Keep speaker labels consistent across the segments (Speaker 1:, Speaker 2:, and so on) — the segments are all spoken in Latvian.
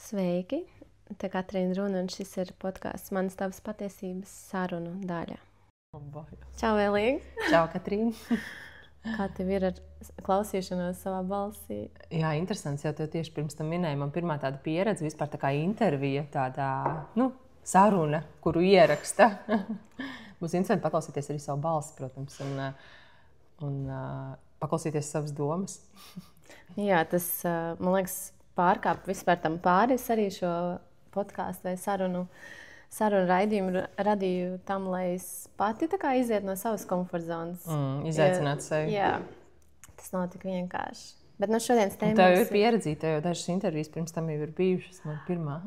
Speaker 1: Sveiki! Te Katrīna Runa, un šis ir podkāsts Manas tavas patiesības sarunu daļa. Čau, Elīga!
Speaker 2: Čau, Katrīna!
Speaker 1: Kā tev ir ar klausīšanos savā balsī?
Speaker 2: Jā, interesants, jau tev tieši pirms tam minēja. Man pirmā tāda pieredze, vispār tā kā intervija, tāda, saruna, kuru ieraksta. Būs interesanti paklausīties arī savu balsi, protams, un paklausīties savas domas.
Speaker 1: Jā, tas, man liekas, pārkāp vispār tam pāri. Es arī šo podkāstu vai sarunu raidījumu radīju tam, lai es pati tā kā iziet no savas komforta zonas.
Speaker 2: Izaicināt sevi.
Speaker 1: Jā, tas nav tik vienkārši. Bet no šodienas tēmas...
Speaker 2: Tev ir pieredzīta, tev jau dažas intervijas pirms tam jau ir bijušas, man pirmā.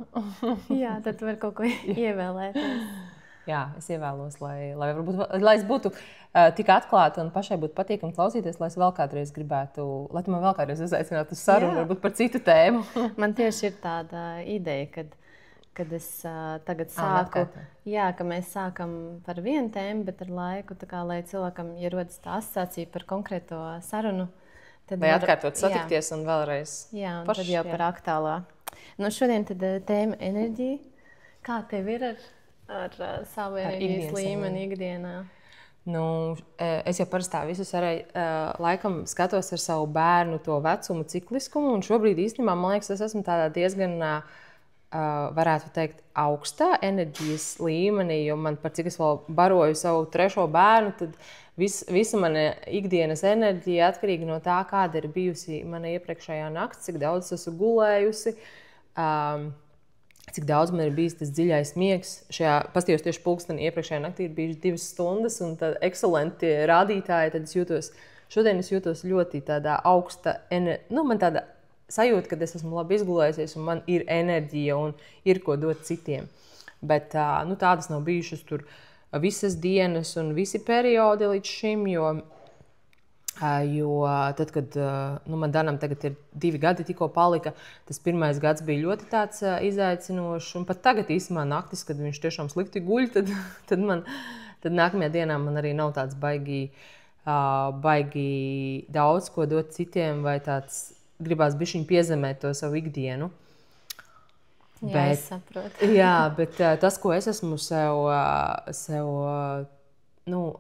Speaker 1: Jā, tad tu vari kaut ko ievēlēties.
Speaker 2: Jā, es ievēlos, lai es būtu tik atklāta un pašai būtu patīkami klausīties, lai es vēl kādreiz gribētu, lai tu man vēl kādreiz uzaicinātu uz sarunu, varbūt par citu tēmu.
Speaker 1: Man tieši ir tāda ideja, kad es tagad sāku, ka mēs sākam par vienu tēmu, bet ar laiku, lai cilvēkam ierodas tā asociācija par konkrēto sarunu, tad
Speaker 2: vai atkārtot satikties un vēlreiz.
Speaker 1: Jā, un tad jau par aktuālā. Nu, šodien tad tēma enerģija. Kā tev ir ar savu enerģijas līmeni ikdienā?
Speaker 2: Es jau parasti visus arī laikam skatos ar savu bērnu to vecumu cikliskumu, un šobrīd īstenībā, man liekas, es esmu tādā diezgan, varētu teikt, augstā enerģijas līmenī, jo man, par cik es vēl baroju savu trešo bērnu, tad visa mana ikdienas enerģija atkarīga no tā, kāda ir bijusi mana iepriekšējā nakts, cik daudz esmu gulējusi, cik daudz man ir bijis tas dziļais miegs. Paskatījos tieši pulksteni iepriekšējā naktī ir bijuši 2 stundas, un tad ekscelenti rādītāji, tad šodien es jūtos ļoti tādā augsta, man tāda sajūta, ka es esmu labi izgulējusies, un man ir enerģija, un ir ko dot citiem. Bet tādas nav bijušas tur visas dienas un visi periodi līdz šim, jo tad, kad man Danam tagad ir 2 gadi tikko palika, tas pirmais gads bija ļoti tāds izaicinošs, un pat tagad īstenībā naktis, kad viņš tiešām slikti guļ, tad nākamajā dienā man arī nav tāds baigi daudz ko dot citiem, vai tāds gribās bišķiņ piezemēt to savu ikdienu.
Speaker 1: Jā, es saprotu.
Speaker 2: Jā, bet tas, ko es esmu sev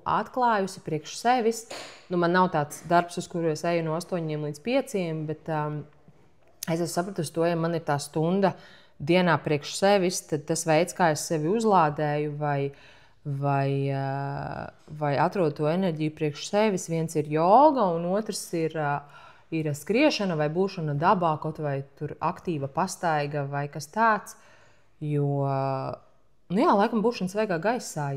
Speaker 2: atklājusi priekš sevis. Man nav tāds darbs, uz kuru es eju no 8 līdz 5, bet es esmu sapratusi to, ja man ir tā stunda dienā priekš sevis, tad tas veids, kā es sevi uzlādēju vai atrodu to enerģiju priekš sevis, viens ir joga, un otrs ir skriešana vai būšana dabā, kaut vai tur aktīva pastaiga vai kas tāds. Jo, laikam būšana svaigā gaisā,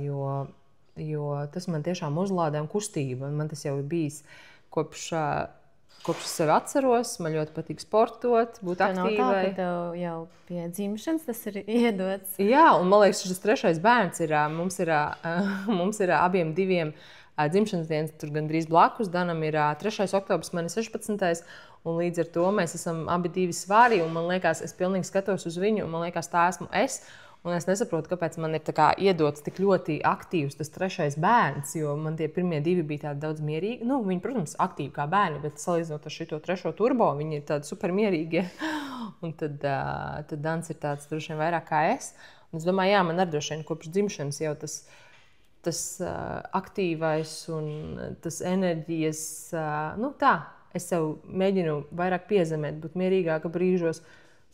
Speaker 2: jo tas man tiešām uzlādē un kustība. Man tas jau ir bijis kopš es sevi atceros. Man ļoti patīk sportot, būt aktīvai.
Speaker 1: Nav tā, ka tev jau pie dzimšanas tas ir iedots.
Speaker 2: Jā, un man liekas, šis 3. bērns ir, mums ir abiem 2 dzimšanas dienas, tur gandrīz blakus. Danam ir 3. oktobris, man ir 16. Un līdz ar to mēs esam abi 2 svāri, un man liekas, es pilnīgi skatos uz viņu, un man liekas, tā esmu es. Un es nesaprotu, kāpēc man ir iedots tik ļoti aktīvs tas 3. bērns, jo man tie pirmie 2 bija tādi daudz mierīgi. Viņi, protams, aktīvi kā bērni, bet salīdzinot ar šito 3. turbo, viņi ir tādi supermierīgi. Un tad Dans ir tāds droši vien vairāk kā es. Un es domāju, jā, man arī droši vien kopš dzimšanas jau tas aktīvais un tas enerģijas, es sev mēģinu vairāk piezemēt, būt mierīgāka brīžos,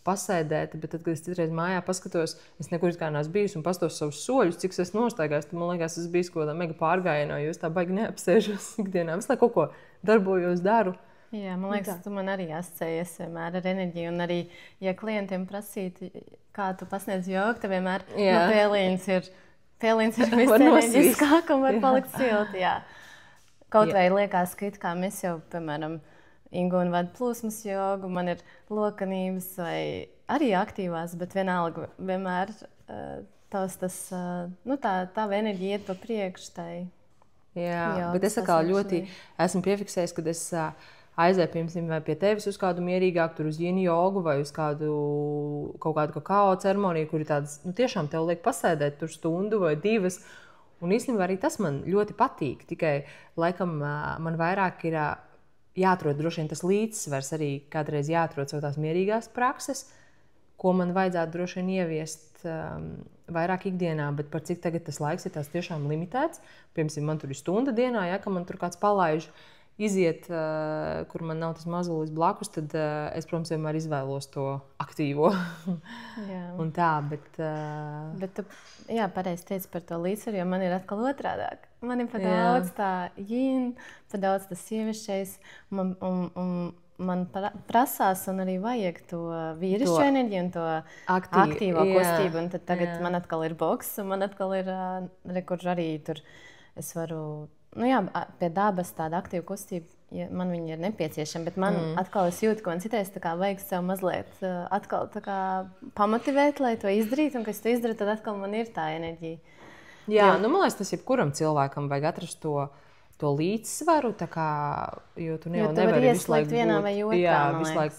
Speaker 2: pasēdēt, bet tad, kad es citreiz mājā paskatos, es nekur kā neesmu bijusi un pastos savus soļus, cik es nostaigājos, tad man liekas, es biju kaut kādā mega pārgājienā, jo es tā baigi neapsēžos ikdienā. Visu laiku kaut ko darbojos, daru.
Speaker 1: Jā, man liekas, tu man arī asociējies vienmēr ar enerģiju, un arī, ja klientiem prasītu, kā tu pasniedz jogu, tad vienmēr pēliens ir viss enerģiskāk un var palikt silti. Jā. Kaut vai liekas, ka it kā mēs jau, piemēram, Ingūna vada plūsmas jogu, man ir lokanības vai arī aktīvās, bet vienalga vienmēr tā enerģija iet pa priekšu tai.
Speaker 2: Jā, bet es ļoti esmu piefiksējis, kad es aizēju, piemēram, vai pie tevis uz kādu mierīgāku, tur uz yin jogu vai uz kaut kādu kakao ceremoniju, kur ir tāds, tiešām tev liek pasēdēt tur stundu vai 2. Un īstenībā arī tas man ļoti patīk, tikai laikam man vairāk ir jāatrod droši vien tas līdzsvars, arī kādreiz jāatrod sev tās mierīgās prakses, ko man vajadzētu droši vien ieviest vairāk ikdienā, bet par cik tagad tas laiks ir tās tiešām limitēts. Piemēram, man tur ir stunda dienā, ja, ka man tur kāds palaiž iziet, kur man nav tas mazulis blakus, tad es, protams, vienmēr izvēlos to aktīvo. Un tā,
Speaker 1: Bet tu, jā, pareizi teici par to līdzsvaru, jo man ir atkal otrādāk. Man ir pa daudz tā yin, pa daudz tas sievišķais, man prasās un arī vajag to vīrišķo enerģiju un to aktīvo kustību. Un tad tagad man atkal ir boks, un man atkal ir, kur arī tur es varu, pie dabas tāda aktīva kustība, man viņa ir nepieciešama, bet man atkal es jūtu, ka man citais tā kā vajag sev mazliet atkal tā kā pamotivēt, lai to izdarītu, un kad es to izdaru, tad atkal man ir tā enerģija.
Speaker 2: Jā, man liekas, tas jebkuram cilvēkam vajag atrast to līdzsvaru, tā kā, jo tu nevari visu laiku
Speaker 1: vienā vai otrā,
Speaker 2: visu laiku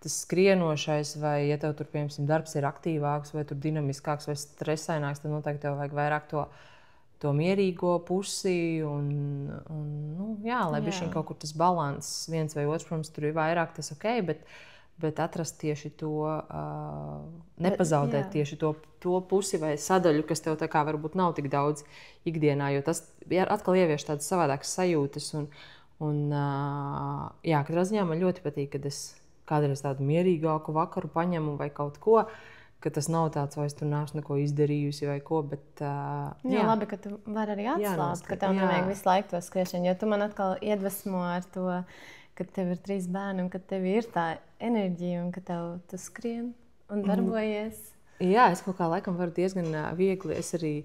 Speaker 2: tas skrienošais, vai, ja tev tur, piemēram, darbs ir aktīvāks, vai tur dinamiskāks, vai stresaināks, tad noteikti tev vajag vairāk to mierīgo pusi, lai bišķiņ kaut kur tas balanss viens vai otrs, protams, tur ir vairāk tas ok, bet atrast tieši to, nepazaudēt tieši to pusi vai sadaļu, kas tev tā kā varbūt nav tik daudz ikdienā, jo tas atkal ievieš tādas savādākas sajūtas. Katrā ziņā man ļoti patīk, kad es kādreiz tādu mierīgāku vakaru paņemu vai kaut ko, ka tas nav tāds, vai es tur neesmu neko izdarījusi vai ko, bet...
Speaker 1: labi, ka tu vari arī atslābt, ka tev nevajag visu laiku to skriešanu, jo tu man atkal iedvesmo ar to, kad tev ir 3 bērni un kad tev ir tā enerģija un ka tu skrien un darbojies.
Speaker 2: Jā, es kaut kā laikam varu diezgan viegli, es arī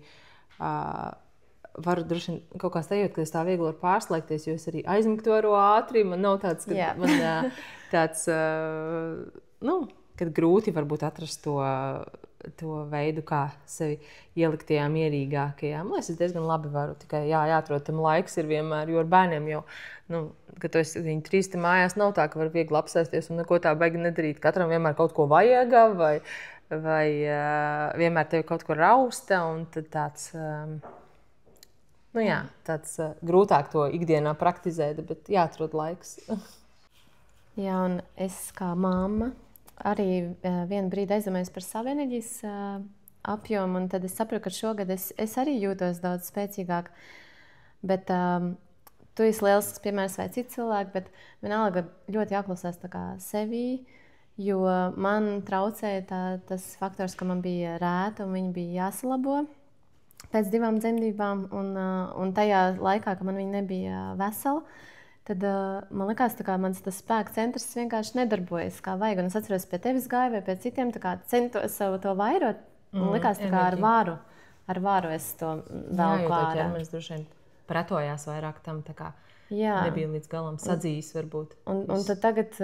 Speaker 2: varu droši vien kaut kā stājot, ka es tā viegli varu pārslēgties, jo es arī aizmigtu varu ātri, man nav tāds, kad man tāds, kad grūti varbūt atrast to veidu, kā sevi ielikt tajā mierīgākajā. Man liekas, es diezgan labi varu, tikai jāatrod tam laiks ir vienmēr, jo ar bērniem jau, kad tu esi viņi 3 mājās, nav tā, ka var viegli apsēsties un neko tā baigi nedarīt. Katram vienmēr kaut ko vajag, vai vienmēr tevi kaut ko rausta, un tad tāds, tāds grūtāk to ikdienā praktizēt, bet jāatrod laiks.
Speaker 1: Jā, un es kā mamma arī vienu brīdi aizdomājos par savu enerģijas apjomu, un tad es saprotu, ka šogad es arī jūtos daudz spēcīgāk. Bet tu esi lielisks piemērs vai citi cilvēki, bet vienalga ļoti jāklausās tā kā sevī, jo man traucēja tas faktors, ka man bija rēta un viņa bija jāsalabo pēc 2 dzemdībām, un tajā laikā, ka man viņa nebija vesela, tad man likās, ka mans spēka centrs vienkārši nedarbojas kā vajag. Un es atceros, pie tevis gāju vai pie citiem, centos sev to vairot. Man likās, kā ar varu es to velku ārā.
Speaker 2: Jā, ķermenis droši vien pretojās vairāk tam, tā kā nebija līdz galam sadzījis varbūt.
Speaker 1: Un tad tagad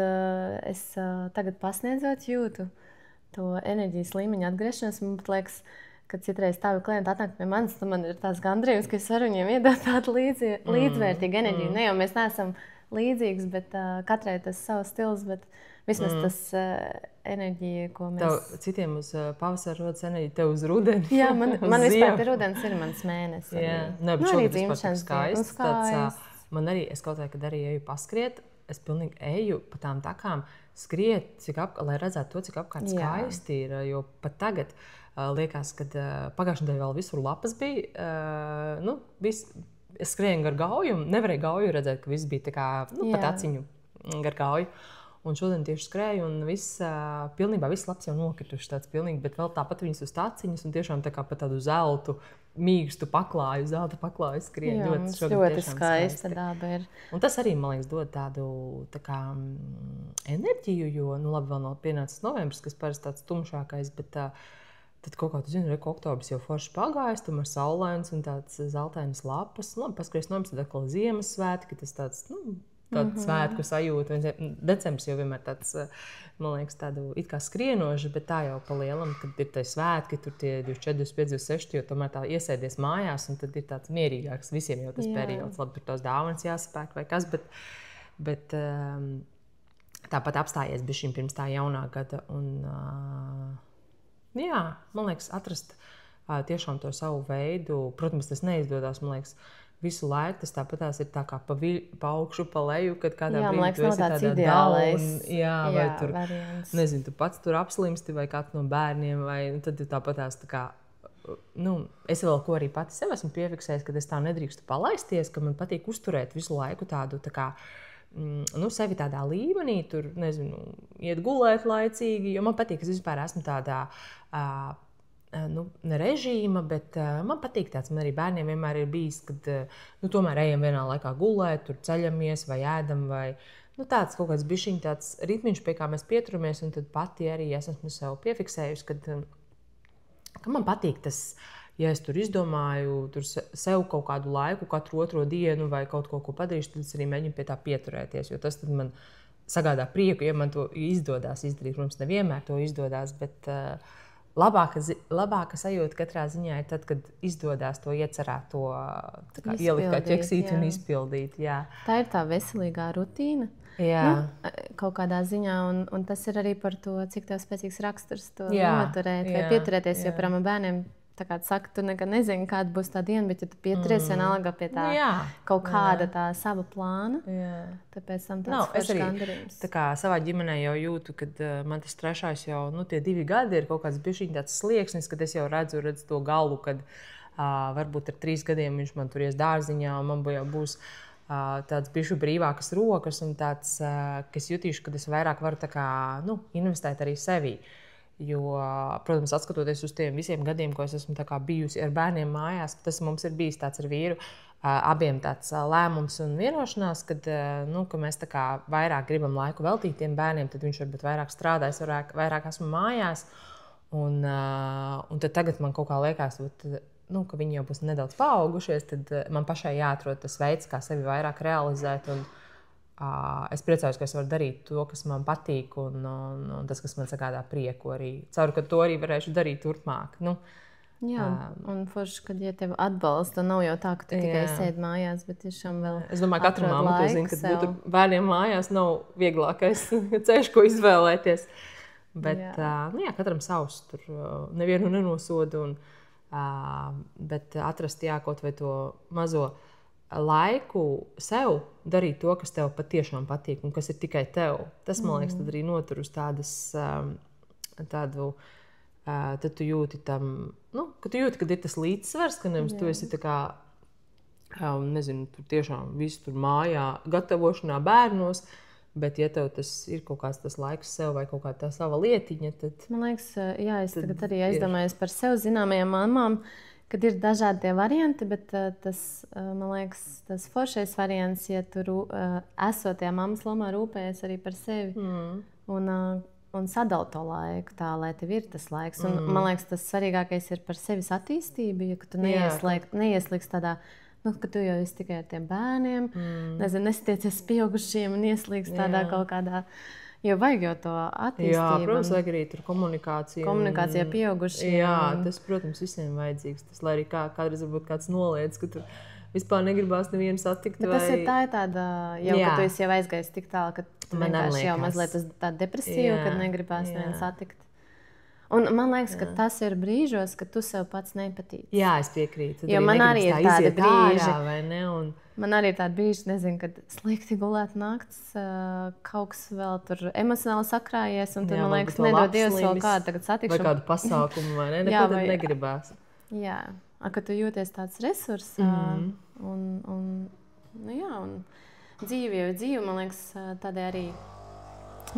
Speaker 1: es pasniedzot jūtu to enerģijas līmeņa atgriešanos. Man pat liekas, kad citreiz tavi klienti atnāk pie manis, tad man ir tās gandrījums, ka es varu viņiem iedot tādu līdzvērtīgu enerģiju. Ne jau mēs neesam līdzīgas, bet katrai tas savs stils, bet vismaz tas enerģija, ko mēs...
Speaker 2: Tev citiem uz pavasara rodas enerģija, tev uz rudeni.
Speaker 1: Jā, man vispār pie rudens ir mans mēnesis.
Speaker 2: Jā, bet šogad vispār skaists. Man arī, es kaut kā, kad arī eju paskriet, es pilnīgi eju pa tām takām, skriet, lai redzētu to, cik apkārt skaisti ir, jo pat tagad... Liekas, ka pagājušajā nedēļā vēl visur lapas bija. Es skrēju gar gauju, un nevarēju gauju redzēt, ka viss bija tā kā pat aciņu gar gauju. Un šodien tieši skrēju, un pilnībā viss lapas jau nokrituši tāds pilnīgi, bet vēl tāpat viņas uz taciņas, un tiešām tā kā pa tādu zeltu mīkstu paklāju, zelta paklāju skrien.
Speaker 1: Jā, ļoti skaista daba ir.
Speaker 2: Un tas arī, man liekas, dod tādu tā kā enerģiju, jo, labi, vēl nav pienācis novembris, kas parasti tāds tumšākais, bet tad kaut kā, tu zini, ka oktobris jau forši pagājis, tam ir saulains un tāds zeltainas lapas. Labi, paskries novembris, tad atkal Ziemassvētki, tas tāds, tāds svētku sajūta. Decembris jau vienmēr tāds, man liekas, tādu it kā skrienoži, bet tā jau pa lielam, kad ir tie svētki, tur tie 24, 25, 26, jo tomēr tā iesēdies mājās, un tad ir tāds mierīgāks visiem jau tas periods. Labi, tur tās dāvanas jāsapērk vai kas, bet tāpat apstājies bišķiņ pirms tā jaunā gada. Jā, man liekas, atrast tiešām to savu veidu. Protams, tas neizdodas, man liekas, visu laiku tas tāpatās ir tā kā pa augšu, pa leju, kad kādā brīdī
Speaker 1: liekas,
Speaker 2: tu esi tādā
Speaker 1: ideālais,
Speaker 2: vai tur,
Speaker 1: variants.
Speaker 2: nezinu, tu pats tur apslimsti vai kāds no bērniem, vai tad tāpatās tā kā, es vēl ko arī pati sev esmu piefiksējis, kad es tā nedrīkstu palaisties, ka man patīk uzturēt visu laiku tādu, tā kā, sevi tādā līmenī, tur, nezinu, iet gulēt laicīgi, jo man patīk, ka es vispār esmu tādā, ne režīma, bet man patīk tāds, man arī bērniem vienmēr ir bijis, kad tomēr ejam vienā laikā gulēt, tur ceļamies vai ēdam, vai tāds kaut kāds bišķiņ tāds ritmiņš, pie kā mēs pieturamies, un tad pati arī es esmu sev piefiksējusi, ka man patīk tas, ja es tur izdomāju tur sev kaut kādu laiku, katru otro dienu vai kaut ko padarīšu, tad es arī mēģinu pie tā pieturēties, jo tas tad man sagādā prieku, ja man to izdodas izdarīt. Protams, nevienmēr to izdodas, bet labāka sajūta katrā ziņā ir tad, kad izdodas to iecerēto ielikt kā ķeksīti un izpildīt. Jā.
Speaker 1: Tā ir tā veselīgā rutīna. Kaut kādā ziņā, un tas ir arī par to, cik tev spēcīgs raksturs to noturēt vai pieturēties, jo par bērniem tā kā saka, tu nekad nezini, kāda būs tā diena, bet ja tu pieturies vienalga pie tā kaut kāda tā sava plāna, tāpēc tam tāds foršs gandarījums.
Speaker 2: Tā kā savā ģimenē jau jūtu, kad man tas trešais jau, tie 2 gadi ir kaut kāds bišķiņ tāds slieksnis, kad es jau redzu to galu, kad varbūt ar 3 gadiem viņš man tur ies dārziņā, un man jau būs tāds bišķi brīvākas rokas un tāds, ka es jutīšu, kad es vairāk varu tā kā, investēt arī sevī. Jo, protams, atskatoties uz tiem visiem gadiem, ko es esmu bijusi ar bērniem mājās, tas mums ir bijis tāds ar vīru, abiem tāds lēmums un vienošanās, kad mēs tā kā vairāk gribam laiku veltīt tiem bērniem, tad viņš varbūt vairāk strādā, es vairāk esmu mājās. Un tad tagad man kaut kā liekas, ka viņi jau būs nedaudz paaugušies, tad man pašai jāatrod tas veids, kā sevi vairāk realizēt. Un, es priecājos, ka es varu darīt to, kas man patīk, un tas, kas man sagādā prieku arī. Ceru, ka to arī varēšu darīt turpmāk.
Speaker 1: Jā, un forši, kad tev atbalsta, nav jau tā, ka tu tikai sēdi mājās, bet tiešām vēl
Speaker 2: es domāju, katra mamma to zina, kad būt ar bērniem mājās nav vieglākais ceļš, ko izvēlēties. Bet, katram savs, tur nevienu nenosodu, bet atrast kaut vai to mazo laiku sev darīt to, kas tev patiešām patīk un kas ir tikai tev. Tas, man liekas, tad arī notur uz tādu, tad tu jūti tam, ka tu jūti, kad ir tas līdzsvars, ka nevis tu esi tā kā, nezinu, tur tiešām visu tur mājā gatavošanā bērnos, bet ja tev tas ir kaut kāds tas laiks sev vai kaut kā tā sava lietiņa, tad...
Speaker 1: Man liekas, es tagad arī aizdomājos par sev zināmajām mamām, kad ir dažādi tie varianti, bet tas, man liekas, tas foršais variants, ja tu esot tajā mammas lomā rūpējies arī par sevi un sadali to laiku tā, lai tev ir tas laiks. Un, man liekas, tas svarīgākais ir par sevis attīstību, ja tu neieslīgs tādā, ka tu jau esi tikai ar tiem bērniem, nesatiecies pieaugušiem un ieslīgs tādā kaut kādā... Jo vajag jau to attīstību.
Speaker 2: Jā, protams, vajag arī tur komunikāciju.
Speaker 1: Komunikācija pieaugušiem.
Speaker 2: Jā, tas, protams, visiem vajadzīgs. Tas, lai arī kādreiz varbūt kāds noliedz, ka tur vispār negribās nevienu satikt.
Speaker 1: Bet tas ir tāda, jau, ka tu esi jau aizgājis tik tālu, ka tu vienkārši jau mazliet tāda depresīva, kad negribās nevienu satikt. Un man liekas, ka tas ir brīžos, kad tu sev pats nepatīc.
Speaker 2: Jā, es piekrītu.
Speaker 1: Jo man arī ir tāda brīža.
Speaker 2: Vai ne?
Speaker 1: Man arī ir tāda brīža, nezinu, kad slikti gulēt naktis, kaut kas vēl tur emocionāli sakrājies, un tad, man liekas, nedod Dievs vēl kādu tagad satikšanu.
Speaker 2: Vai kādu pasākumu, vai ne? Neko tad negribās.
Speaker 1: Jā, ka tu jūties tāds resurs. Un dzīve jau ir dzīve, man liekas, tādēļ arī,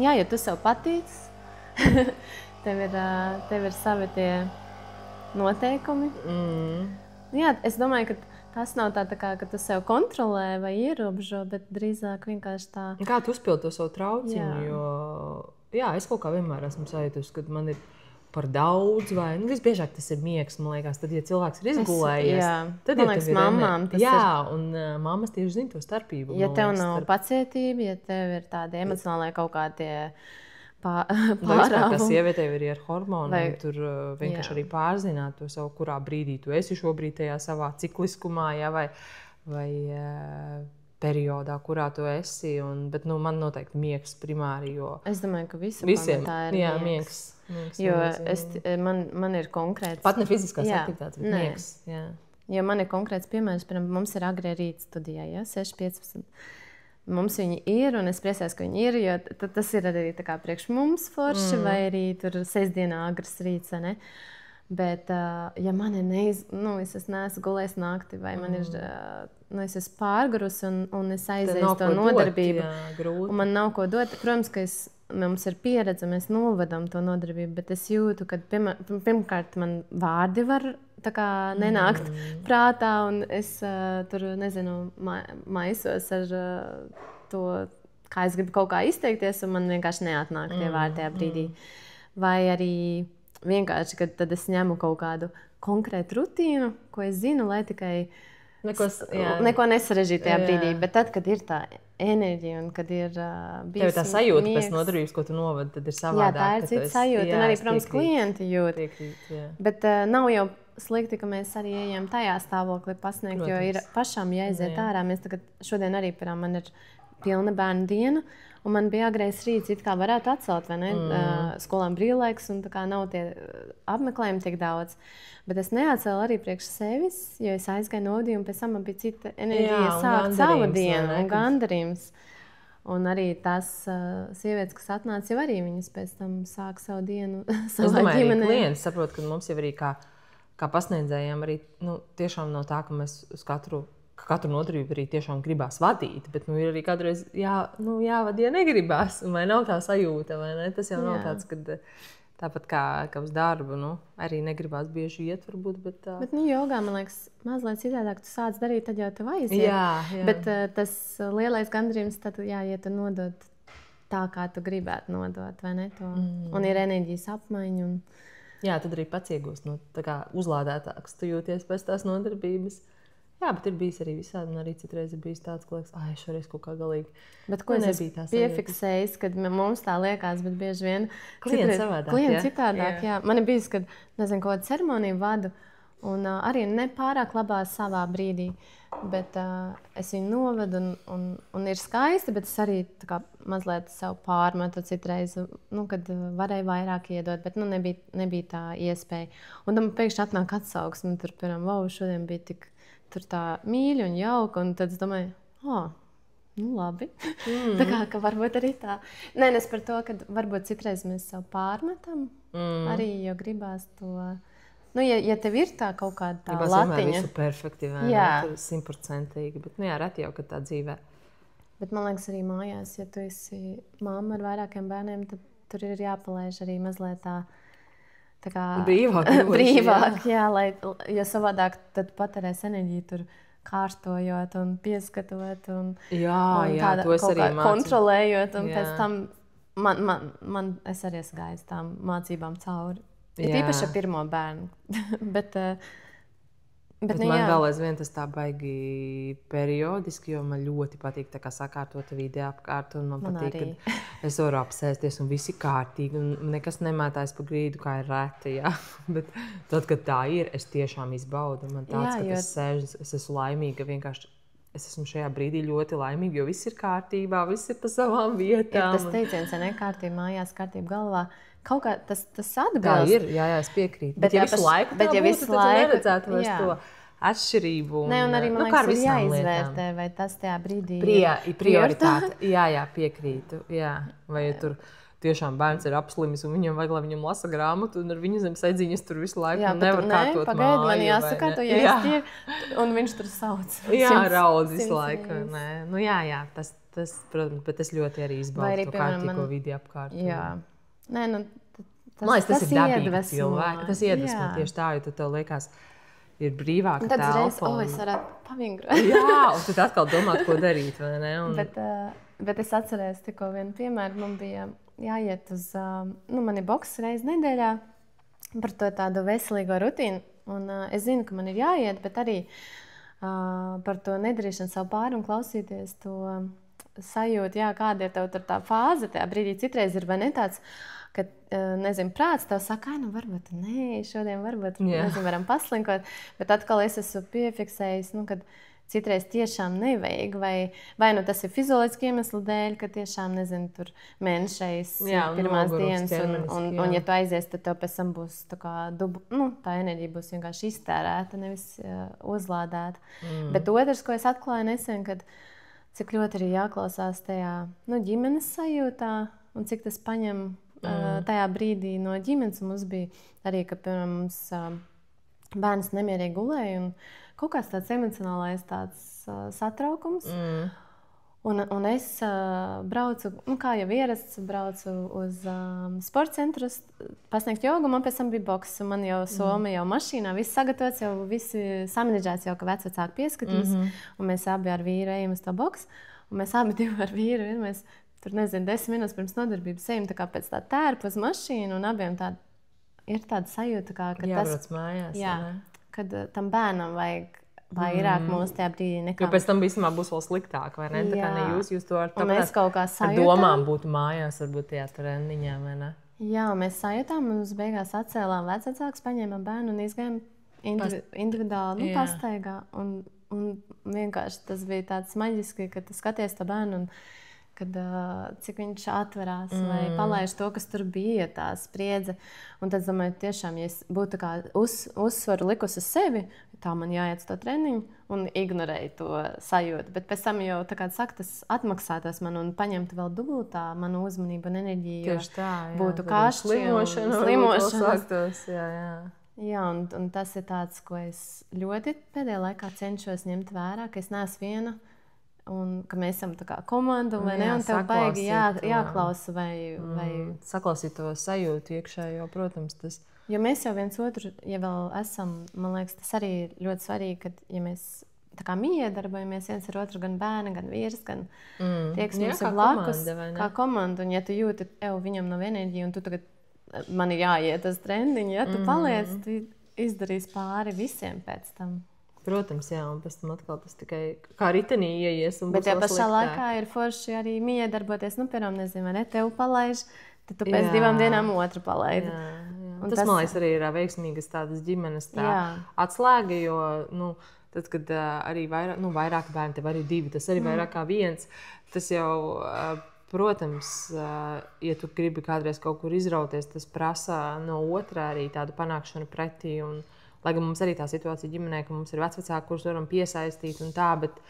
Speaker 1: ja tu sev patīc, tev ir savi tie noteikumi. Jā, es domāju, ka tas nav tā kā, ka tu sev kontrolē vai ierobežo, bet drīzāk vienkārši tā...
Speaker 2: Kā tu uzpildi to savu trauciņu, jo es kaut kā vienmēr esmu sajūtusi, kad man ir par daudz vai... Visbiežāk tas ir miegs, man liekas, tad, ja cilvēks ir izgulējies, tad
Speaker 1: man liekas, mamām tas ir...
Speaker 2: Jā, un mammas tieši zina to starpību.
Speaker 1: Ja tev nav pacietība, ja tev ir tādi emocionāli kaut kādie...
Speaker 2: Kā sievietei arī ar hormoniem, tur vienkārši arī pārzināt to savu, kurā brīdī tu esi šobrīd tajā savā cikliskumā, vai periodā, kurā tu esi. Bet man noteikti miegs primāri, jo...
Speaker 1: Es domāju, ka visiem tā ir miegs. Jo man ir konkrēts...
Speaker 2: Pat ne fiziskās aktivitātes, bet miegs. Jā.
Speaker 1: Jo man ir konkrēts piemērs, piemēram, mums ir agrie rīt studijā, ja? 6:15. Mums viņi ir, un es priecājos, ka viņi ir, jo tas ir arī tā kā priekš mums forši, vai arī tur sestdienā agrs rīts, ne? Bet, ja man ir es neesmu gulējis naktī, vai man ir, es esmu pārgurus, un es aizēju to nodarbību, un man nav ko dot, protams, ka mums ir pieredze, mēs novadam to nodarbību, bet es jūtu, ka pirmkārt man vārdi var tā kā nenākt prātā, un es tur, nezinu, maisos ar to, kā es gribu kaut kā izteikties, un man vienkārši neatnāk tie vārdi tajā brīdī. Vai arī vienkārši, kad tad es ņemu kaut kādu konkrētu rutīnu, ko es zinu, lai tikai neko nesarežģītu tajā brīdī. Bet tad, kad ir tā enerģija un kad ir bijis
Speaker 2: tev tā sajūta pēc nodarbības, ko tu novadi, tad ir savādāk.
Speaker 1: Jā, tā ir cita sajūta. Un arī, protams, klienti jūt. Bet nav jau slikti, ka mēs arī ejam tajā stāvoklī pasniegt, protams. Jo ir pašām jāiziet ārā. Mēs tagad šodien arī, piemēram, man ir pilna bērnu diena, un man bija agrais rīts, it kā varētu atcelt, vai ne? Skolām brīvlaiks, un tā kā nav tie apmeklējumi tik daudz. Bet es neatcēlu arī priekš sevis, jo es aizgāju novadīju, un pēc tam man bija cita enerģija sākt savu dienu un gandarījums. Un arī tās sievietes, kas atnāca, jau arī viņas pēc tam sāk savu dienu savā ģimenē.
Speaker 2: Arī klienti saprot, ka mums jau arī kā pasniedzējiem arī tiešām no tā, ka mēs uz katru nodarbību arī tiešām gribās vadīt, bet ir arī kādreiz jāvada, ja negribās, vai nav tā sajūta, vai ne? Tas jau nav tāds, kad tāpat kā uz darbu, arī negribās bieži iet, varbūt, bet...
Speaker 1: Bet, jogā, man liekas, mazliet citādāk tu sāc darīt, tad jau tev aiziet.
Speaker 2: Jā.
Speaker 1: Bet tas lielais gandarījums, tad jāiet un nodot tā, kā tu gribētu nodot, vai ne? Un ir enerģijas apmaiņa.
Speaker 2: Jā, tad arī pats iegūst uzlādētāks, tu jūties pēc tās nodarbības. Jā, bet ir bijis arī visādi, un arī citreiz ir bijis tāds, ka liekas, šoreiz kaut kā galīgi.
Speaker 1: Bet ko es esmu piefiksējis, kad mums tā liekas, bet bieži vien
Speaker 2: klienti
Speaker 1: citādāk. Jā. Man ir bijis, kad, nezinu, kaut kādu ceremoniju vadu, un arī nepārāk labā savā brīdī, bet es viņu novedu, un ir skaisti, bet es arī tā kā mazliet sev pārmetu citreiz, kad varēju vairāk iedot, bet nebija tā iespēja. Un tam pēkšņi atnāk atsauksme, tur, piemēram, šodien bija tik tur tā mīļa un jauka, un tad es domāju, labi. Tā kā, ka varbūt arī tā. Nē, es par to, ka varbūt citreiz mēs sev pārmetam, arī, jo gribās to... ja tev ir tā kaut kāda tā latiņa... Gribās vienmēr visu perfekti, vai ne? 100%, bet reti jau, kad tā dzīvē. Bet man liekas arī mājās, ja tu esi mamma ar vairākiem bērniem, tad tur ir jāpalaiž arī mazliet tā brīvāk, jo savādāk tad patērēs enerģiju tur kārtojot un pieskatot un
Speaker 2: to es arī mācu.
Speaker 1: Kontrolējot, un pēc tam es arī esmu gājis tām mācībām cauri. Tīpaši ar pirmo bērnu. Bet
Speaker 2: man vēl aizvien tas tā baigi periodiski, jo man ļoti patīk tā kā sakārtot vidi apkārt, un man patīk, kad es varu apsēsties un visi kārtīgi, un nekas nemētājas pa grīdu, kā ir reti, Bet tad, kad tā ir, es tiešām izbaudu. Man tāds, ka es sēžu, es esmu laimīga, vienkārši es esmu šajā brīdī ļoti laimīga, jo viss ir kārtībā, viss ir pa savām vietām.
Speaker 1: Ir tas teiciens, kārtība mājās, kārtība galvā. Kaut kā tas atbilst.
Speaker 2: Tā ir, es piekrītu. Bet ja visu laiku tā būtu, tad neredzētu vairs to atšķirību.
Speaker 1: Un arī, man liekas, ir jāizvērtē, vai tas tajā brīdī
Speaker 2: prioritāte. Jā, piekrītu. Jā. Vai ja tur tiešām bērns ir apslimis un viņam vajag, lai viņam lasa grāmatu, un ar viņu zem saidziņas tur visu laiku nevar kārtot māju.
Speaker 1: Pagaidi, man jāsakārto, un viņš tur sauc.
Speaker 2: Raud visu laiku. Tas, protams, bet es ļoti arī izbaudu to kārtīgo vidi apkārt.
Speaker 1: Man
Speaker 2: liekas, tas ir dabīgi cilvēki. Tas iedvesmo tieši tā, jo tev liekas, ir brīvāka telpa.
Speaker 1: Tad uzreiz, es varētu pavingrot.
Speaker 2: Un tad atkal domāt, ko darīt, vai ne?
Speaker 1: Bet es atceros tikko vienu piemēru. Man bija jāiet uz, man ir boks reizi nedēļā par to tādu veselīgo rutīnu. Un es zinu, ka man ir jāiet, bet arī par to nedarīšanu savu pāri un klausīties to sajūtu, kāda ir tev tā fāze tajā brīdī. Citreiz ir vai ne tāds, ka, nezinu, prāts tev saka, varbūt šodien varbūt, nezinu, varam paslinkot, bet atkal es esmu piefiksējis, kad citreiz tiešām nevajag, vai nu tas ir fizioloģiski iemesli dēļ, ka tiešām, nezinu, tur mēnešais pirmās dienas, un ja tu aizies, tad tev pēc tam būs tā kā tā enerģija būs vienkārši iztērēta, nevis uzlādēta. Bet otrs, ko es atklāju nesen, kad cik ļoti arī jāklausās tajā ģimenes sajūtā, un cik tas paņem tajā brīdī no ģimenes. Mums bija arī, ka, piemēram, mums bērns nemierīgi gulēja, un kaut kāds tāds emocionālais satraukums. Un es braucu, kā jau ierasts, braucu uz sporta centru, pasniegt jogu, man pēc tam bija boks, un man jau Soma jau mašīnā, viss sagatavots, jau visi samanedžēts, jau ka vecvecāki pieskatīs, un mēs abi ar vīru ejam uz to boks, un mēs abi divi ar vīru, mēs tur, 10 minūtes pirms nodarbības ejam tā kā pēc tā tērpa uz mašīnu, un abiem ir tāda sajūta, ka
Speaker 2: jābrauc mājās,
Speaker 1: kad tam bērnam vajag vairāk mūsu tajā brīdī nekā.
Speaker 2: Jo pēc tam vismā būs vēl sliktāk, vai ne? Tā kā ne jūs to
Speaker 1: un mēs kaut kā sajūtām.
Speaker 2: Ar domām būtu mājās, varbūt tajā trendiņā, vai ne?
Speaker 1: Jā, mēs sajūtām, un uz beigās atcēlām vecākus, paņēmām bērnu un izgājām individuāli pastaigā. Un vienkārši tas bija tāds maģiski, ka tu skaties to bērnu un kad cik viņš atverās vai palaiž to, kas tur bija, tā spriedze. Un tad, domāju, tiešām, ja es būtu kā uzsvaru likus uz sevi, tā man jāiet to treniņu un ignorēju to sajūtu. Bet pēc tam jau, tā kā saka, tas atmaksātos man un paņemtu vēl dubultā manu uzmanību un enerģiju.
Speaker 2: Tieši tā, jā.
Speaker 1: Būtu kašķi un
Speaker 2: slimošanas.
Speaker 1: Jā, un tas ir tāds, ko es ļoti pēdējā laikā cenšos ņemt vērā, ka es neesmu viena, un ka mēs esam tā kā komanda, vai ne? Un tev baigi jāklausa vai
Speaker 2: saklausīt to sajūtu iekšējo, protams, tas.
Speaker 1: Jo mēs jau viens otru, ja vēl esam, man liekas, tas arī ir ļoti svarīgi, kad, ja mēs tā kā miedarbojamies viens ar otru, gan bērni, gan vīrs, gan tie, kas mums ir blakus, kā komanda, un ja tu jūti, viņam nav enerģija, un tu tagad man ir jāiet uz trendiņu, ja tu paliec, tu izdarīs pāri visiem pēc tam.
Speaker 2: Protams, jā, un pēc tam atkal tas tikai kā ritenī ieies.
Speaker 1: Bet ja pašā laikā ir forši arī miedarboties, piemēram, nezinu, vai ne, tev palaiž, tad tu pēc 2 dienām otru palaidi.
Speaker 2: Tas, man liekas, arī ir veiksmīgas tādas ģimenes atslēga, jo, tad, kad arī vairāk bērni, tev arī 2, tas arī vairāk kā 1, tas jau, protams, ja tu gribi kādreiz kaut kur izrauties, tas prasa no otrā arī tādu panākšanu pretī, un lai gan mums arī tā situācija ģimenē, ka mums ir vecvecāki, kurus varam piesaistīt un tā, bet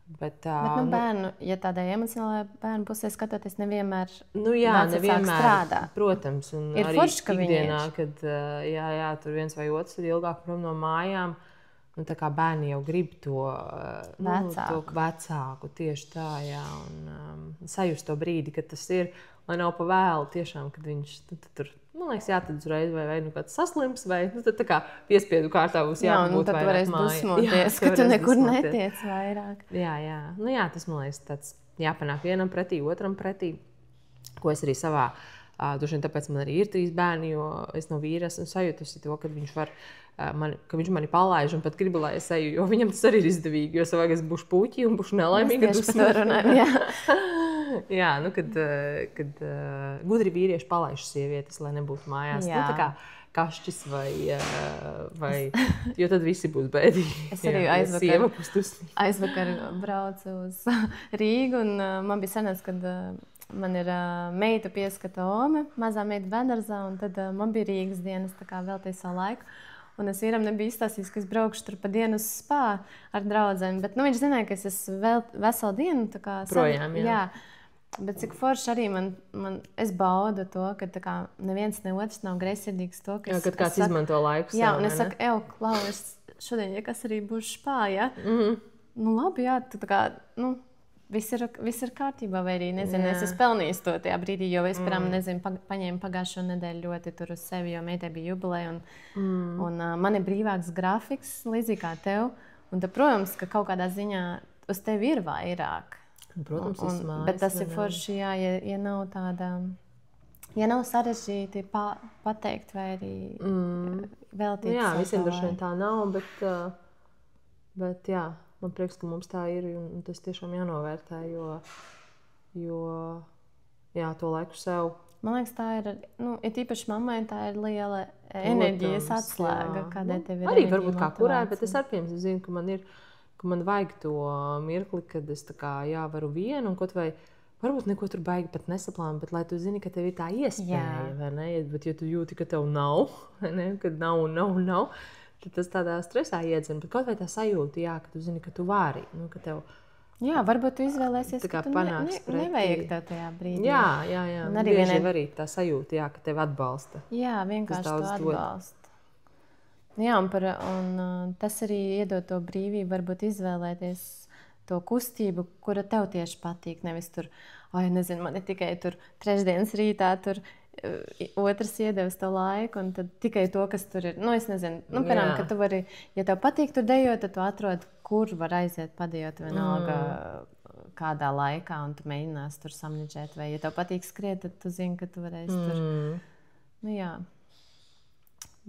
Speaker 1: bērnu, ja tādai emocionālajai bērnu pusē skatoties, nevienmēr
Speaker 2: strādā. Protams, un
Speaker 1: ir
Speaker 2: arī
Speaker 1: forši, ka
Speaker 2: ikdienā, kad tur viens vai otrs ir ilgāk prom no mājām, tā kā bērni jau grib to vecāku tieši tā, jā, un sajust to brīdi, kad tas ir, lai nav pa vēlu tiešām, kad viņš tur, man liekas, tad uzreiz vai kāds saslims, vai tad tā kā piespiedu kārtā būs jābūt
Speaker 1: tad varēs dusmoties, ka tu nekur netiec vairāk.
Speaker 2: Jā, tas, man liekas, tāds jāpanāk vienam pretī, otram pretī, ko es arī savā, droši vien tāpēc man arī ir 3 bērni, jo es no vīra esmu sajutusi to, ka viņš var, ka viņš mani palaiž un pat gribu, lai es eju, jo viņam tas arī ir izdevīgi, jo savāk es būšu puķi un būšu nelaimīga.
Speaker 1: Mēs tieši par to runājam, jā.
Speaker 2: Jā, kad gudri vīrieši palaiž sievietes, lai nebūtu mājās. Tā kā kašķis vai jo tad visi būs bēdīgi.
Speaker 1: Es arī aizvakar braucu uz Rīgu, un man bija sanāks, kad man ir meita pieskata Ome, mazā meita bērndarzā, un tad man bija Rīgas dienas, tā kā veltīju savu laiku. Un es vīram nebiju izstāstījis, ka es braukšu tur pa dienu uz spā ar draudzēm, bet viņš zināja, ka es esmu veselu dienu tā kā
Speaker 2: projām, jā.
Speaker 1: Bet cik forši arī es baudu to, ka tā kā neviens ne otrs nav greizsirdīgs to, ka
Speaker 2: kad kāds izmanto laiku sev,
Speaker 1: un es saku, Klau, es šodien, ja kas arī būs spā, ja? Labi, jā, tu tā kā, viss ir kārtībā, vai arī, nezinu, es esmu pelnījis to tajā brīdī, jo es, piemēram, nezinu, paņēmu pagājušo nedēļu ļoti tur uz sevi, jo meitai bija jubileja, un man ir brīvāks grafiks, līdzīgi kā tev, un tad, protams, ka kaut kādā ziņā uz tevi ir vairāk.
Speaker 2: Protams, mājas,
Speaker 1: bet tas ir forši, jā, ja nav tāda, ja nav sarežģīti pateikt vai arī veltīt.
Speaker 2: Jā, visiem droši vien tā nav, bet jā, man prieks, ka mums tā ir, un tas tiešām jānovērtē, jo jā, to laiku sev.
Speaker 1: Man liekas, tā ir, ir īpaši mammai, tā ir liela enerģijas atslēga, kādēļ tev ir
Speaker 2: arī varbūt kā kurai, bet es ar piemēram zinu, ka man ir ka man vajag to mirkli, kad es tā kā varu vienu un kaut vai varbūt neko tur baigi pat nesaplānu, bet lai tu zini, ka tev ir tā iespēja, vai ne? Bet ja tu jūti, ka tev nav, vai ne? Kad nav, tad tas tādā stresā iedzina. Bet kaut vai tā sajūta, jā, ka tu zini, ka tu vari, ka tev...
Speaker 1: Jā, varbūt tu izvēlēsies, ka tu nevajag tev tajā brīdī.
Speaker 2: Jā. Un arī arī tā sajūta, jā, ka tev atbalsta.
Speaker 1: Jā, vienkārši to atbalsta. Jā, un tas arī iedod to brīvību, varbūt izvēlēties to kustību, kura tev tieši patīk. Nevis tur, nezinu, man ir tikai tur trešdienas rītā, tur otrs iedevis to laiku, un tad tikai to, kas tur ir. Es nezinu, piemēram, ka tu vari, ja tev patīk tur dejot, tad tu atrod, kur var aiziet padejot vienalga kādā laikā, un tu mēģinās tur samniģēt. Vai, ja tev patīk skriet, tad tu zini, ka tu varēsi tur. Jā.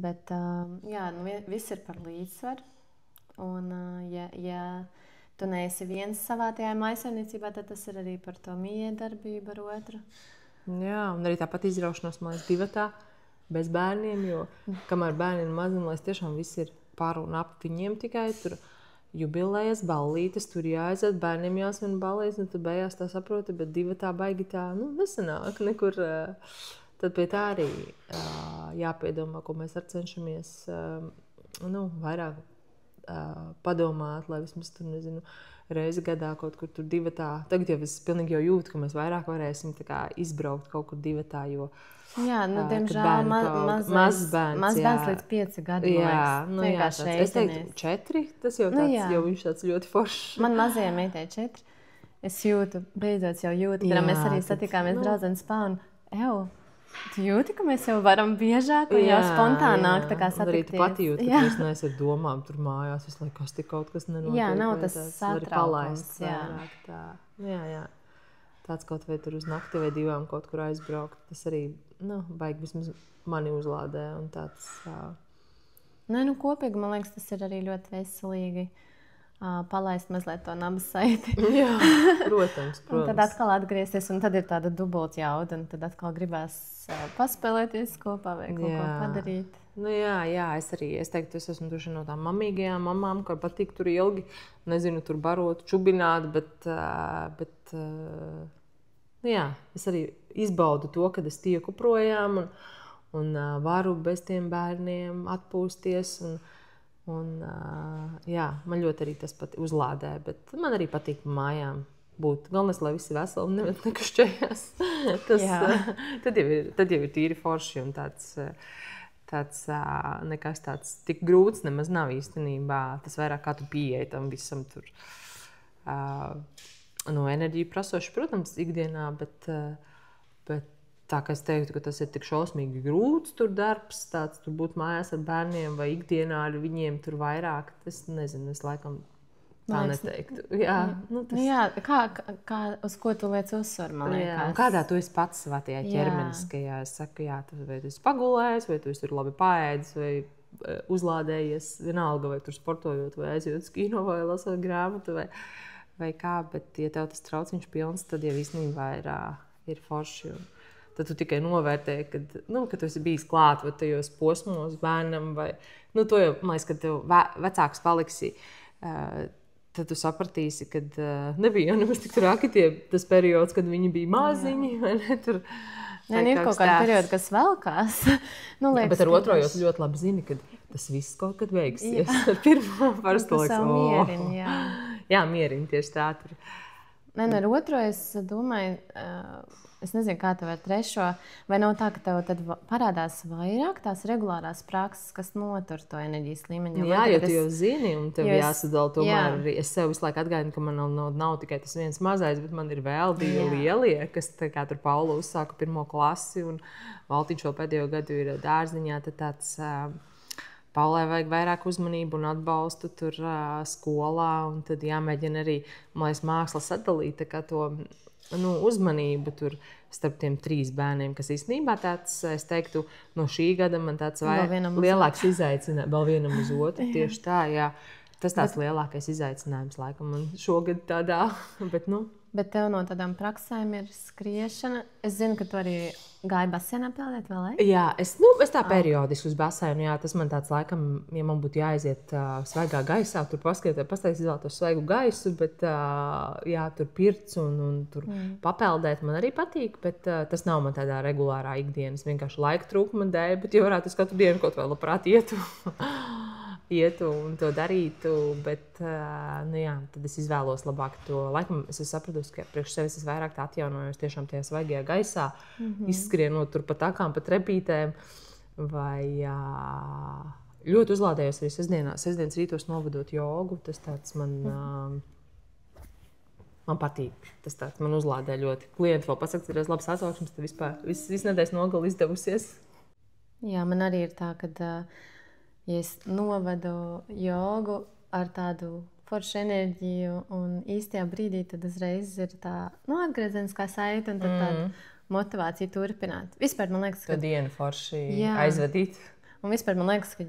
Speaker 1: Bet, viss ir par līdzsvaru. Un, ja tu neesi viens savā tajā mājsaimniecībā, tad tas ir arī par to miedarbību ar otru.
Speaker 2: Jā, un arī tāpat izraušanos, man liekas, divatā, bez bērniem, jo kamēr bērni ir mazi, man liekas, tiešām viss ir par un ap viņiem tikai tur jubilējas, ballītes, tur jāaiziet, bērniem jāsvin ballītes, un tu beigās tā saproti, bet divatā baigi tā, nesanāk nekur. Tad pie tā arī jāpiedomā, ko mēs cenšamies vairāk padomāt, lai vismaz tur, nezinu, reizi gadā kaut kur tur divatā. Tagad jau es pilnīgi jau jūtu, ka mēs vairāk varēsim tā kā izbraukt kaut kur divatā, jo
Speaker 1: jā, diemžēl mazs bērns līdz 5 gadi.
Speaker 2: Jā, es teiktu 4, tas jau tāds, jo viņš tāds ļoti foršs.
Speaker 1: Man mazajai meitai 4. Es jūtu, beidzot jau jūtu, kad mēs arī satikāmies draudzenes spā un tu jūti, ka mēs jau varam biežāk un jau spontānāk tā kā satikties.
Speaker 2: Arī tu pati jūti, ka mēs neesi ar domām tur mājās, visu laiku kas tik kaut kas nenotiek.
Speaker 1: Jā, nav tas satraukums.
Speaker 2: Jā. Tāds kaut vai tur uz nakti vai 2 kaut kur aizbraukt, tas arī, baigi vismaz mani uzlādē un tāds.
Speaker 1: Kopīgi, man liekas, tas ir arī ļoti veselīgi. Palaist mazliet to nabas saiti.
Speaker 2: Jā, protams.
Speaker 1: Un tad atkal atgriezties, un tad ir tāda dubult jauda, un tad atkal gribās paspēlēties kopā vai kaut ko padarīt.
Speaker 2: Es teiktu, es esmu duši no tām mamīgajām mamām, kur patīk tur ilgi, nezinu, tur barot, čubināt, bet es arī izbaudu to, kad es tieku projām un varu bez tiem bērniem atpūsties, man ļoti arī tas pat uzlādē, bet man arī patīk mājām būt. Galvenais, lai visi veseli un neviens nekašķējās. Tad jau ir tīri forši un tāds nekas tāds tik grūts nemaz nav īstenībā. Tas vairāk kā tu pieeji tam visam tur enerģiju prasoši, protams, ikdienā, bet tā kā es teiktu, ka tas ir tik šausmīgi grūts tur darbs, tāds tur būt mājās ar bērniem vai ikdienā ar viņiem tur vairāk, es nezinu, es laikam tā neteiktu.
Speaker 1: Kā uz ko tu liec uzsvaru, man liekas?
Speaker 2: Kādā tu esi pats savā tajā ķermeniskajā? Es saku, vai tu esi pagulējis, vai tu esi labi paēdis, vai uzlādējies, vienalga, vai tur sportojot, vai aizjot uz kino, vai lasot grāmatu, vai kā, bet ja tev tas trauciņš pilns, tad jau īstenībā ir forši. Tad tu tikai novērtē, kad tu esi bijis klāt vai tajos posmos bērnam, vai, to jau, man liekas, kad tev vecāks paliksi, tad tu sapratīsi, kad nebija jau nemaz tik traki tas periods, kad viņi bija maziņi, vai ne, tur.
Speaker 1: Ir kaut kāda perioda, kas velkās.
Speaker 2: Bet ar otro jau tu ļoti labi zini, ka tas viss kaut kad beigsies. Pirmā parasti liekas, jā, mierina tieši tā tur.
Speaker 1: Ar otro es domāju, es nezinu, kā tev ar trešo, vai nav tā, ka tev tad parādās vairāk tās regulārās prakses, kas notur to enerģijas līmeni?
Speaker 2: Jā, jo tu jau zini, un tev jāsadala tomēr arī. Es sev visu laiku atgādinu, ka man nav tikai tas viens mazais, bet man ir vēl 2 lielie, kas tā kā tur Paula uzsāka 1. klasi, un Valtiņš vēl pēdējo gadu ir dārziņā, tad tāds Paulai vajag vairāk uzmanību un atbalstu tur skolā, un tad jāmēģina arī, man liekas, māksla sadalīt tā kā to uzmanību tur starp tiem 3 bērniem, kas īstenībā tāds, es teiktu, no šī gada man tāds lielāks izaicinājums, vēl vienam uz otru, tieši tā, jā. Tas tāds lielākais izaicinājums laikam man šogad tādā, bet
Speaker 1: Bet tev no tādām praksēm ir skriešana. Es zinu, ka tu arī gāji basēnā peldēt, vai ne?
Speaker 2: Jā, es tā periodiski uz basēnu. Jā, tas man tāds laikam, ja man būtu jāaiziet svaigā gaisā, tur paskatīties, izvēlētos svaigu gaisu, bet jā, tur pirts un tur papeldēt man arī patīk, bet tas nav man tādā regulārā ikdienas, vienkārši laika trūkuma dēļ, bet ja varētu es katru dienu kaut vai labprāt ietu un to darītu, bet jā, tad es izvēlos labāk to. Laikam es sapratu, ka priekš sevis es vairāk atjaunojos tiešām tajā svaigajā gaisā, izskrienot tur pa takām, pa trepītēm, vai ļoti uzlādējos arī sestdienas rītos novadot jogu. Tas tāds man patīk. Tas tāds man uzlādē ļoti. Klienti vēl pasaka, ka ir labs atsauksmes, tad vispār viss nedēļas nogali izdevusies.
Speaker 1: Jā, man arī ir tā, ka ja es novadu jogu ar tādu foršu enerģiju un īstajā brīdī, tad uzreiz ir tā atgriezeniskā saite un tad tāda motivācija turpināt. Vispār man liekas, ka
Speaker 2: to dienu forši aizvadīt.
Speaker 1: Un vispār man liekas, ka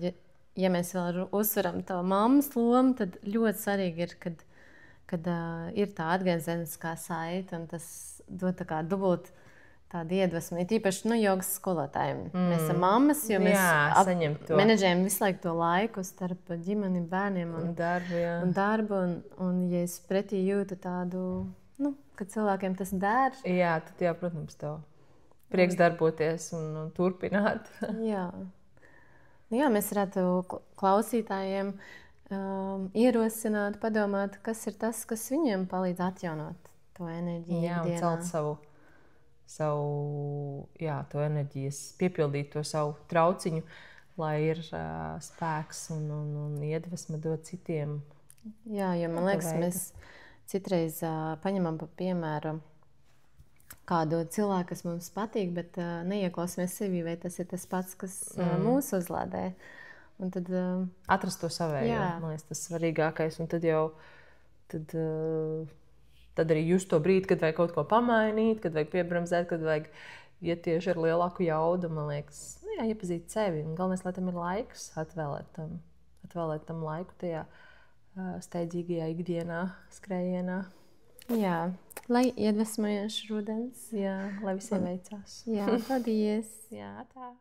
Speaker 1: ja mēs vēl uzsveram to mammas lomu, tad ļoti svarīgi ir, kad ir tā atgriezeniskā saite un tas dod tā kā dubult tāda iedvesma, īpaši jogas skolotājiem. Mēs esam mammas, jo mēs menedžējam visu laiku to laiku starp ģimeni, bērniem un darbu. Un ja es pretī jūtu tādu, kad cilvēkiem tas der.
Speaker 2: Jā, tad jā, protams, tev prieks darboties un turpināt.
Speaker 1: Jā, mēs varētu klausītājiem ierosināt, padomāt, kas ir tas, kas viņiem palīdz atjaunot to enerģiju.
Speaker 2: Jā, un celt savu to enerģijas, piepildīt to savu trauciņu, lai ir spēks un iedvesma dot citiem.
Speaker 1: Jā, jo man liekas, mēs citreiz paņemam pa piemēru kādu cilvēku, kas mums patīk, bet neieklausāmies sevi, vai tas ir tas pats, kas mūs uzlādē. Un tad
Speaker 2: atrast to savējo, man liekas, tas svarīgākais. Un tad arī just to brīdi, kad vajag kaut ko pamainīt, kad vajag piebremzēt, kad vajag iet tieši ar lielāku jaudu, man liekas, iepazīt sevi. Un galvenais, lai tam ir laiks, atvēlēt tam laiku tajā steidzīgajā ikdienā, skrējienā.
Speaker 1: Jā, lai iedvesmojošs rudens.
Speaker 2: Jā, lai visiem veicās.
Speaker 1: Jā, paldies.
Speaker 2: Jā, tā.